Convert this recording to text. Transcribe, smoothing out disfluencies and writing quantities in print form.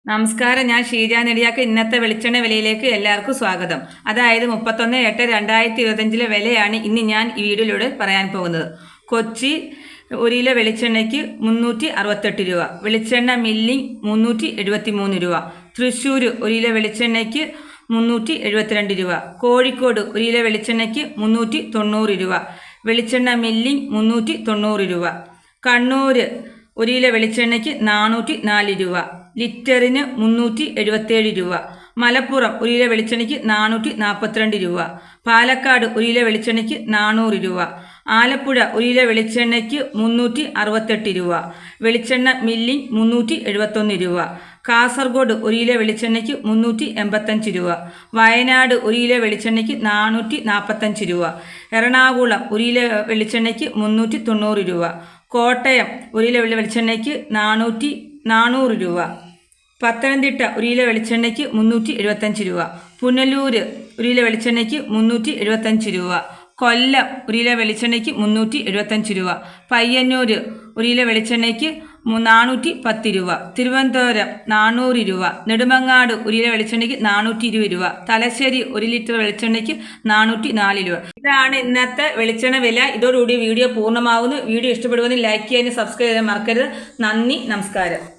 നമസ്കാരം, ഞാൻ ഷീജ നെടിയാക്ക്. ഇന്നത്തെ വെളിച്ചെണ്ണ വിലയിലേക്ക് എല്ലാവർക്കും സ്വാഗതം. അതായത് 31/8/2025 വിലയാണ് ഇന്ന് ഞാൻ ഈ വീഡിയോയിലൂടെ പറയാൻ പോകുന്നത്. കൊച്ചി 1 കിലോ വെളിച്ചെണ്ണയ്ക്ക് 368 രൂപ, വെളിച്ചെണ്ണ മില്ലിംഗ് 373 രൂപ. തൃശ്ശൂർ 1 കിലോ വെളിച്ചെണ്ണയ്ക്ക് 372 രൂപ. കോഴിക്കോട് 1 കിലോ വെളിച്ചെണ്ണയ്ക്ക് 390 രൂപ, വെളിച്ചെണ്ണ മില്ലിംഗ് 390 രൂപ. കണ്ണൂർ 1 കിലോ വെളിച്ചെണ്ണയ്ക്ക് 404 രൂപ, ലിറ്ററിന് 377 രൂപ. മലപ്പുറം 1 കിലോ വെളിച്ചെണ്ണയ്ക്ക് 442 രൂപ. പാലക്കാട് 1 കിലോ വെളിച്ചെണ്ണയ്ക്ക് 400 രൂപ. ആലപ്പുഴ 1 കിലോ വെളിച്ചെണ്ണയ്ക്ക് 368 രൂപ, വെളിച്ചെണ്ണ മില്ലിംഗ് 371 രൂപ. കാസർഗോഡ് 1 കിലോ വെളിച്ചെണ്ണയ്ക്ക് 385 രൂപ. വയനാട് 1 കിലോ വെളിച്ചെണ്ണയ്ക്ക് 445 രൂപ. എറണാകുളം 1 കിലോ വെളിച്ചെണ്ണയ്ക്ക് 390 രൂപ. കോട്ടയം 1 കിലോ വെളിച്ചെണ്ണയ്ക്ക് 400 രൂപ. പത്തനംതിട്ട 1 കിലോ വെളിച്ചെണ്ണയ്ക്ക് 375 രൂപ. പുനലൂർ 1 കിലോ വെളിച്ചെണ്ണയ്ക്ക് 375 രൂപ. കൊല്ലം 1 കിലോ വെളിച്ചെണ്ണയ്ക്ക് 375 രൂപ. പയ്യന്നൂർ 1 കിലോ വെളിച്ചെണ്ണയ്ക്ക് 410 രൂപ. തിരുവനന്തപുരം 400 രൂപ. നെടുമങ്ങാട് 1 കിലോ വെളിച്ചെണ്ണയ്ക്ക് 420 രൂപ. തലശ്ശേരി 1 ലിറ്റർ വെളിച്ചെണ്ണയ്ക്ക് 404 രൂപ. ഇതാണ് ഇന്നത്തെ വെളിച്ചെണ്ണ വില. ഇതോടുകൂടി വീഡിയോ പൂർണ്ണമാകുന്നു. വീഡിയോ ഇഷ്ടപ്പെടുമെന്ന് ലൈക്ക് ചെയ്യാനും സബ്സ്ക്രൈബ് ചെയ്യാൻ മറക്കരുത്. നന്ദി, നമസ്കാരം.